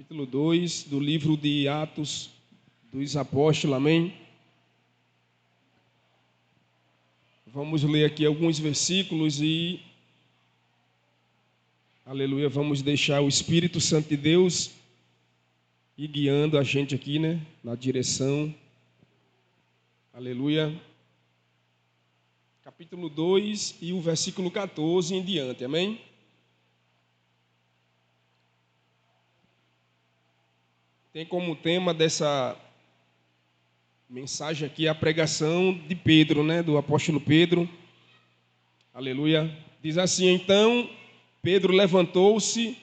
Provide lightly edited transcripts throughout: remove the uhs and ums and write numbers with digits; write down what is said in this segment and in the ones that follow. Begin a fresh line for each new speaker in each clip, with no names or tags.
capítulo 2 do livro de Atos dos Apóstolos, amém? Vamos ler aqui alguns versículos e, aleluia, vamos deixar o Espírito Santo de Deus ir guiando a gente aqui, na direção, aleluia. Capítulo 2 e o versículo 14 em diante, amém? Tem como tema dessa mensagem aqui a pregação de Pedro, do apóstolo Pedro. Aleluia. Diz assim: então Pedro levantou-se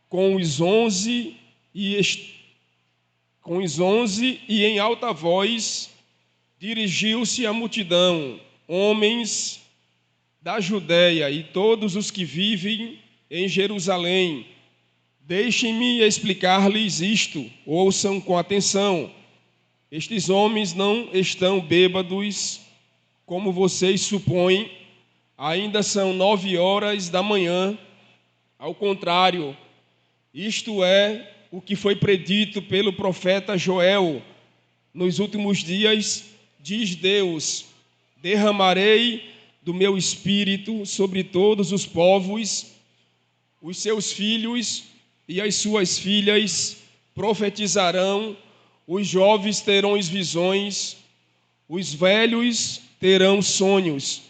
com os 11 e em alta voz dirigiu-se à multidão: homens da Judéia e todos os que vivem em Jerusalém, deixem-me explicar-lhes isto, ouçam com atenção. Estes homens não estão bêbados, como vocês supõem, ainda são 9 horas da manhã. Ao contrário, isto é o que foi predito pelo profeta Joel. Nos últimos dias, diz Deus, derramarei do meu espírito sobre todos os povos, os seus filhos e as suas filhas profetizarão, os jovens terão visões, os velhos terão sonhos.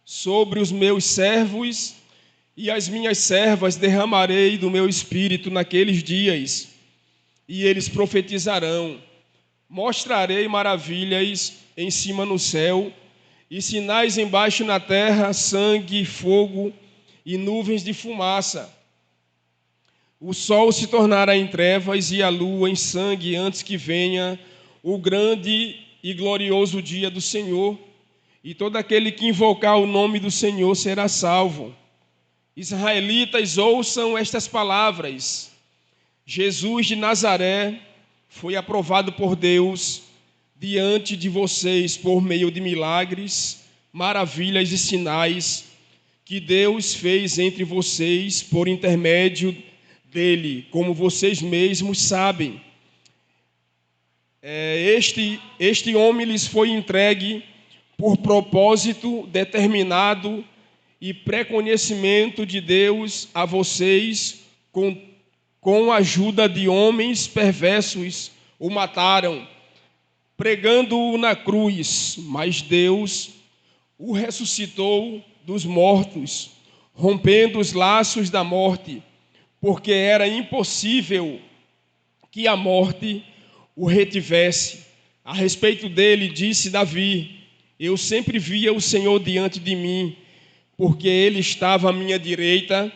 Sobre os meus servos e as minhas servas derramarei do meu espírito naqueles dias, e eles profetizarão. Mostrarei maravilhas em cima no céu, e sinais embaixo na terra, sangue, fogo e nuvens de fumaça. O sol se tornará em trevas e a lua em sangue antes que venha o grande e glorioso dia do Senhor, e todo aquele que invocar o nome do Senhor será salvo. Israelitas, ouçam estas palavras. Jesus de Nazaré foi aprovado por Deus diante de vocês por meio de milagres, maravilhas e sinais que Deus fez entre vocês por intermédio dele, como vocês mesmos sabem. Este homem lhes foi entregue por propósito determinado e pré-conhecimento de Deus a vocês, com a ajuda de homens perversos, o mataram, pregando-o na cruz, mas Deus o ressuscitou dos mortos, rompendo os laços da morte, porque era impossível que a morte o retivesse. A respeito dele, disse Davi: eu sempre via o Senhor diante de mim, porque ele estava à minha direita,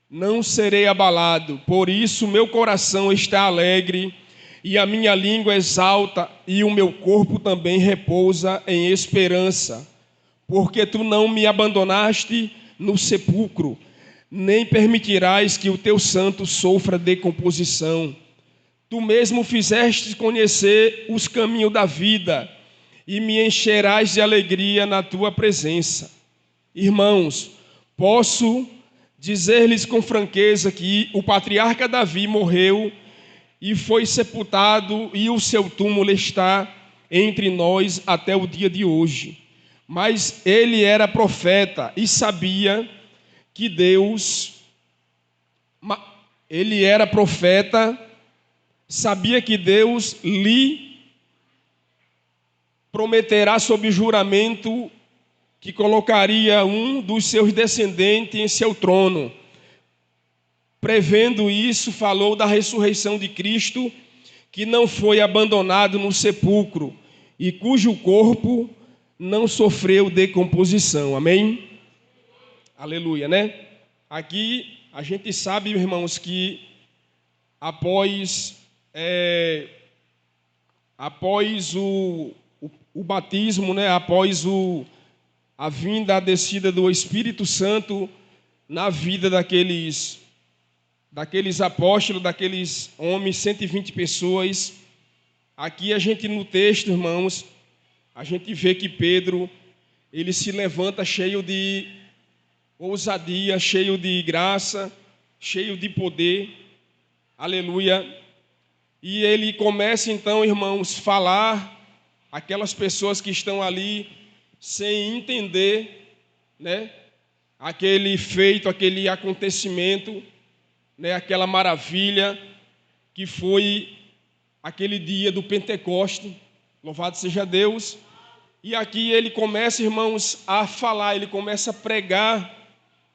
não serei abalado. Por isso meu coração está alegre, e a minha língua exalta, e o meu corpo também repousa em esperança. Porque tu não me abandonaste no sepulcro, nem permitirás que o teu santo sofra decomposição. Tu mesmo fizeste conhecer os caminhos da vida, e me encherás de alegria na tua presença. Irmãos, posso dizer-lhes com franqueza que o patriarca Davi morreu e foi sepultado, e o seu túmulo está entre nós até o dia de hoje. Mas ele era profeta e sabia que Deus lhe prometerá sob juramento que colocaria um dos seus descendentes em seu trono. Prevendo isso, falou da ressurreição de Cristo, que não foi abandonado no sepulcro e cujo corpo não sofreu decomposição. Amém? Aleluia, Aqui a gente sabe, irmãos, que após o batismo, após a vinda, a descida do Espírito Santo na vida daqueles apóstolos, daqueles homens, 120 pessoas. Aqui a gente, no texto, irmãos, a gente vê que Pedro, ele se levanta cheio de ousadia, cheio de graça, cheio de poder, aleluia. E ele começa então, irmãos, falar aquelas pessoas que estão ali sem entender, né, aquele feito, aquele acontecimento, né, aquela maravilha que foi aquele dia do Pentecoste. Louvado seja Deus. E aqui ele começa, irmãos, a falar, ele começa a pregar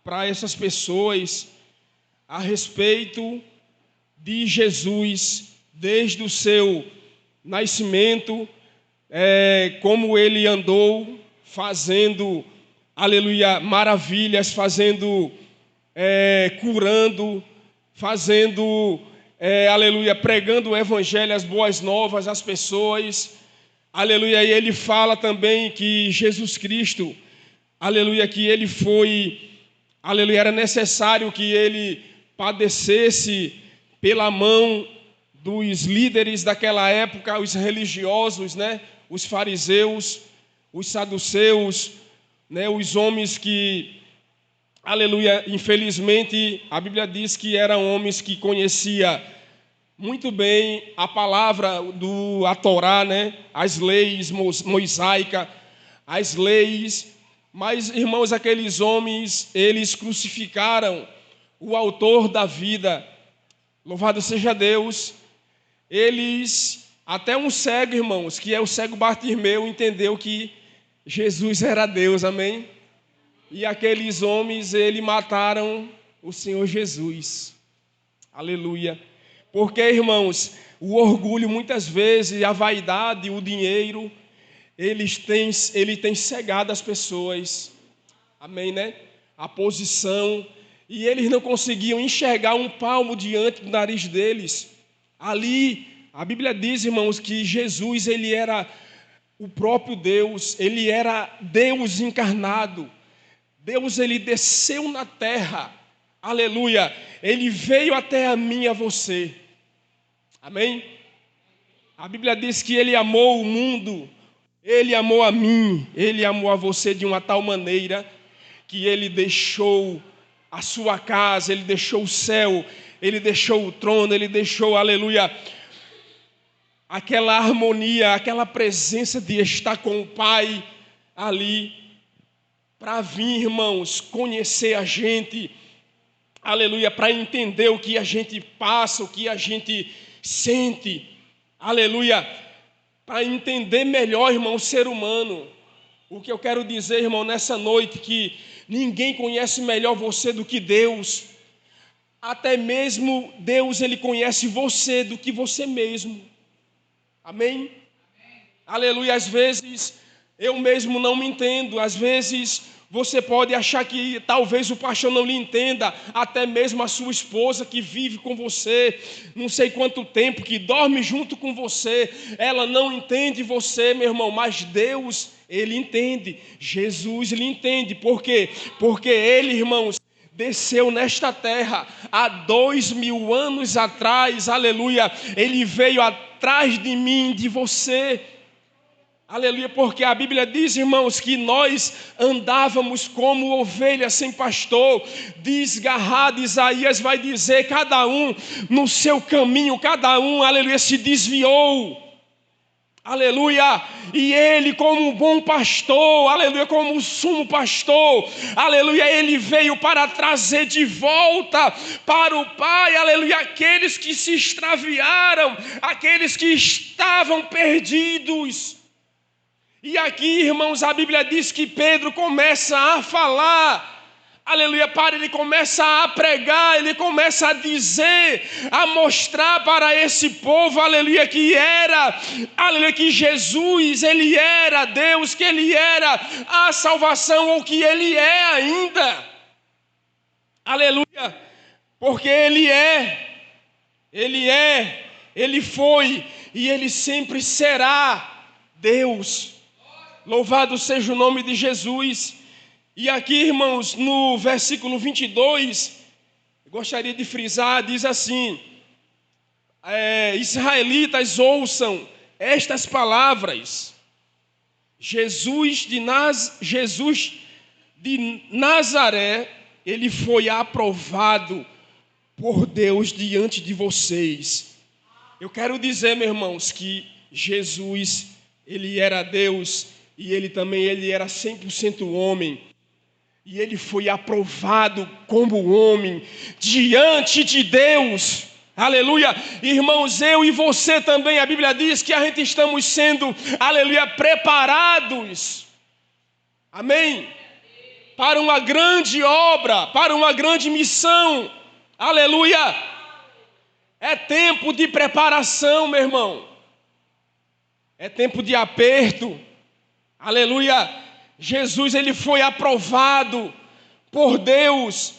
para essas pessoas a respeito de Jesus, desde o seu nascimento, como ele andou fazendo, aleluia, maravilhas, fazendo, curando, fazendo, aleluia, pregando o evangelho, as boas novas às pessoas, aleluia. E ele fala também que Jesus Cristo, aleluia, que ele foi, aleluia, era necessário que ele padecesse pela mão dos líderes daquela época, os religiosos, né, os fariseus, os saduceus, né, os homens que, aleluia, infelizmente a Bíblia diz que eram homens que conheciam muito bem a palavra a Torá, né, as leis mosaicas, as leis, mas, irmãos, aqueles homens, eles crucificaram o autor da vida. Louvado seja Deus. Eles, até um cego, irmãos, que é o cego Bartimeu, entendeu que Jesus era Deus, amém? E aqueles homens, eles mataram o Senhor Jesus, aleluia. Porque, irmãos, o orgulho muitas vezes, a vaidade, o dinheiro, ele tem cegado as pessoas, amém, né? A posição, e eles não conseguiam enxergar um palmo diante do nariz deles. Ali, a Bíblia diz, irmãos, que Jesus, ele era o próprio Deus, ele era Deus encarnado. Deus, ele desceu na terra, aleluia, ele veio até a mim e a você, amém? A Bíblia diz que ele amou o mundo, ele amou a mim, ele amou a você de uma tal maneira que ele deixou a sua casa, ele deixou o céu, ele deixou o trono, ele deixou, aleluia, aquela harmonia, aquela presença de estar com o Pai ali, para vir, irmãos, conhecer a gente, aleluia, para entender o que a gente passa, o que a gente sente, aleluia, para entender melhor, irmão, o ser humano. O que eu quero dizer, irmão, nessa noite, que ninguém conhece melhor você do que Deus. Até mesmo Deus, ele conhece você do que você mesmo. Amém? Amém. Aleluia. Às vezes eu mesmo não me entendo. Às vezes você pode achar que talvez o pastor não lhe entenda. Até mesmo a sua esposa que vive com você não sei quanto tempo, que dorme junto com você, ela não entende você, meu irmão. Mas Deus, ele entende. Jesus, ele entende. Por quê? Porque ele, irmãos, desceu nesta terra há 2000 anos atrás, aleluia. Ele veio atrás de mim, de você, aleluia, porque a Bíblia diz, irmãos, que nós andávamos como ovelhas sem pastor, desgarrado. Isaías vai dizer, cada um no seu caminho, cada um, aleluia, se desviou. Aleluia, e ele como um bom pastor, aleluia, como um sumo pastor, aleluia, ele veio para trazer de volta para o Pai, aleluia, aqueles que se extraviaram, aqueles que estavam perdidos. E aqui, irmãos, a Bíblia diz que Pedro começa a falar, aleluia, ele começa a pregar, ele começa a dizer, a mostrar para esse povo, aleluia, aleluia, que Jesus, ele era Deus, que ele era a salvação, ou que ele é ainda, aleluia, porque ele foi e ele sempre será Deus. Louvado seja o nome de Jesus. E aqui, irmãos, no versículo 22, gostaria de frisar, diz assim, israelitas, ouçam estas palavras. Jesus de Nazaré, ele foi aprovado por Deus diante de vocês. Eu quero dizer, meus irmãos, que Jesus, ele era Deus e ele era 100% homem. E ele foi aprovado como homem diante de Deus. Aleluia. Irmãos, eu e você também, a Bíblia diz que a gente estamos sendo, aleluia, preparados. Amém? Para uma grande obra, para uma grande missão. Aleluia. É tempo de preparação, meu irmão. É tempo de aperto. Aleluia. Jesus, ele foi aprovado por Deus.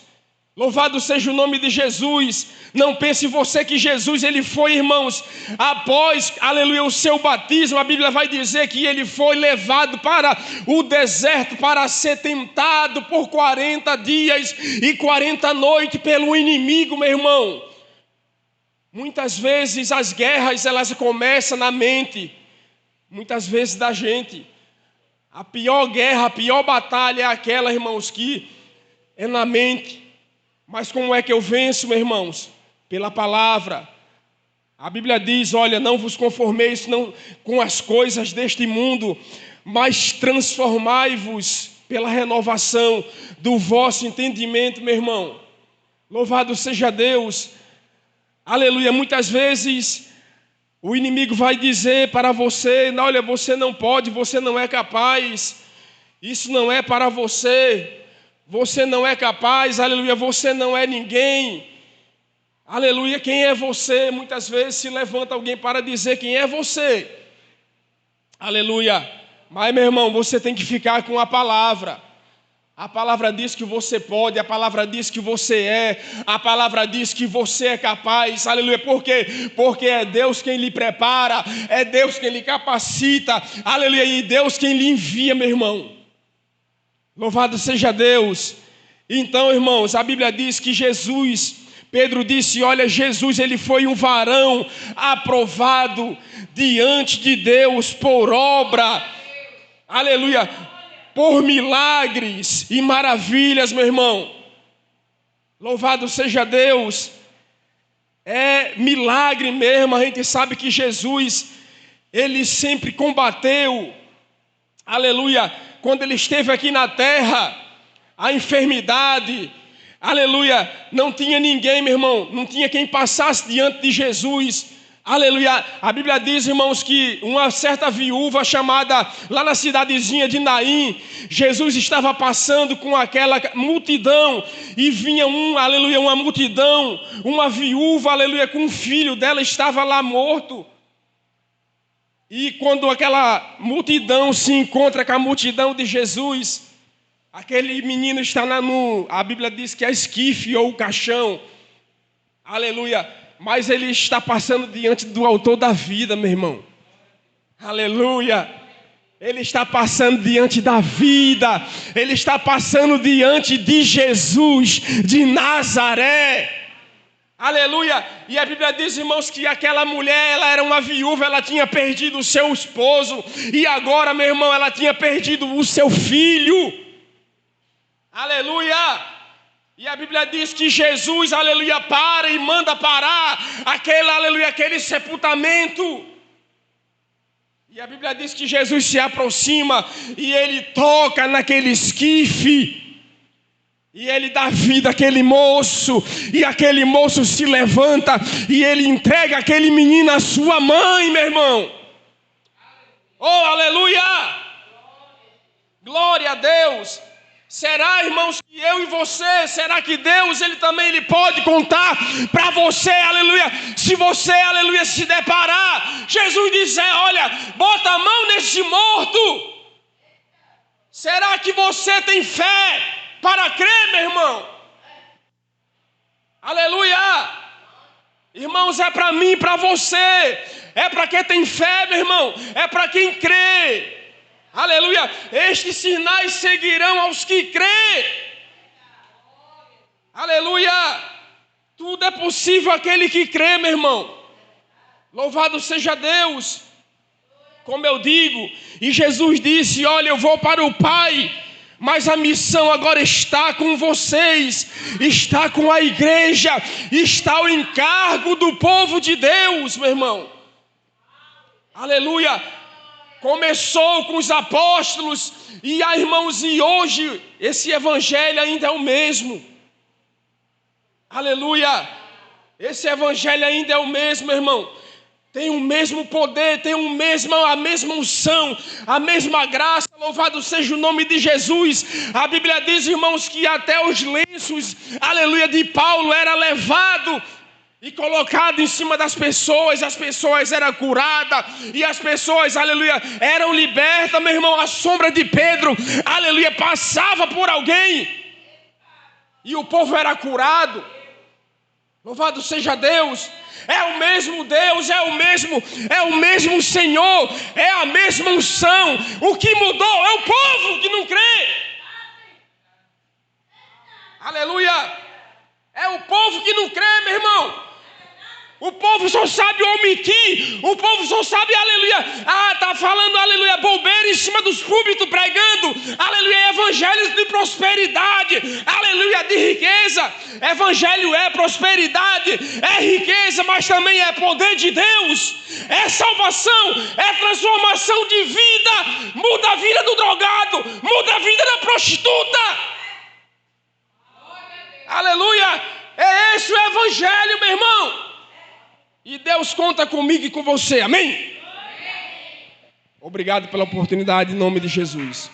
Louvado seja o nome de Jesus. Não pense você que Jesus, ele foi, irmãos, após, aleluia, o seu batismo, a Bíblia vai dizer que ele foi levado para o deserto para ser tentado por 40 dias e 40 noites pelo inimigo, meu irmão. Muitas vezes as guerras, elas começam na mente, muitas vezes da gente. A pior guerra, a pior batalha é aquela, irmãos, que é na mente. Mas como é que eu venço, meus irmãos? Pela palavra. A Bíblia diz, olha, não vos conformeis não com as coisas deste mundo, mas transformai-vos pela renovação do vosso entendimento, meu irmão. Louvado seja Deus. Aleluia. Muitas vezes o inimigo vai dizer para você, olha, você não pode, você não é capaz, isso não é para você, você não é capaz, aleluia, você não é ninguém, aleluia, quem é você? Muitas vezes se levanta alguém para dizer quem é você, aleluia, mas meu irmão, você tem que ficar com a palavra. A palavra diz que você pode, a palavra diz que você é, a palavra diz que você é capaz, aleluia, por quê? Porque é Deus quem lhe prepara, é Deus quem lhe capacita, aleluia, e Deus quem lhe envia, meu irmão. Louvado seja Deus. Então, irmãos, a Bíblia diz que Jesus, Pedro disse, olha, Jesus, ele foi um varão aprovado diante de Deus por obra, aleluia, por milagres e maravilhas, meu irmão. Louvado seja Deus. É milagre mesmo. A gente sabe que Jesus, ele sempre combateu, aleluia, quando ele esteve aqui na terra, a enfermidade, aleluia, não tinha ninguém, meu irmão, não tinha quem passasse diante de Jesus. Aleluia, a Bíblia diz, irmãos, que uma certa viúva chamada lá na cidadezinha de Naim, Jesus estava passando com aquela multidão e vinha aleluia, uma multidão, uma viúva, aleluia, com um filho dela estava lá morto. E quando aquela multidão se encontra com a multidão de Jesus, aquele menino está lá a Bíblia diz que é esquife ou caixão, aleluia, mas ele está passando diante do autor da vida, meu irmão. Aleluia. Ele está passando diante da vida. Ele está passando diante de Jesus de Nazaré. Aleluia. E a Bíblia diz, irmãos, que aquela mulher, ela era uma viúva, ela tinha perdido o seu esposo. E agora, meu irmão, ela tinha perdido o seu filho. Aleluia. E a Bíblia diz que Jesus, aleluia, para e manda parar aquele sepultamento. E a Bíblia diz que Jesus se aproxima e ele toca naquele esquife. E ele dá vida àquele moço. E aquele moço se levanta e ele entrega aquele menino à sua mãe, meu irmão. Oh, aleluia! Glória a Deus! Será, irmãos, que eu e você, será que Deus, ele pode contar para você, aleluia, se você, aleluia, se deparar, Jesus dizer, olha, bota a mão nesse morto. Será que você tem fé para crer, meu irmão? Aleluia. Irmãos, é para mim e para você, é para quem tem fé, meu irmão, é para quem crê. Aleluia, estes sinais seguirão aos que crêem. Aleluia, tudo é possível àquele que crê, meu irmão. Louvado seja Deus. Como eu digo, e Jesus disse, olha, eu vou para o Pai, Mas a missão agora está com vocês, está com a igreja, está ao encargo do povo de Deus, meu irmão. Aleluia! Começou com os apóstolos, irmãos, e hoje esse evangelho ainda é o mesmo. Aleluia! Esse evangelho ainda é o mesmo, meu irmão. Tem o mesmo poder, tem a mesma unção, a mesma graça. Louvado seja o nome de Jesus. A Bíblia diz, irmãos, que até os lenços, aleluia, de Paulo era levado e colocado em cima das pessoas. As pessoas eram curadas e as pessoas, aleluia, eram libertas, meu irmão. A sombra de Pedro, aleluia, passava por alguém e o povo era curado. Louvado seja Deus. É o mesmo Deus, é o mesmo Senhor, é a mesma unção. O que mudou é o povo que não crê. Aleluia. É o povo que não crê, meu irmão. O povo só sabe omitir. O povo só sabe, aleluia. Tá falando, aleluia, bobeira em cima dos púlpitos, pregando, aleluia, evangelhos de prosperidade, aleluia, de riqueza. Evangelho é prosperidade, é riqueza, mas também é poder de Deus. É salvação, é transformação de vida. Muda a vida do drogado, muda a vida da prostituta. Aleluia. É esse o evangelho, meu irmão. E Deus conta comigo e com você, amém? Obrigado pela oportunidade, em nome de Jesus.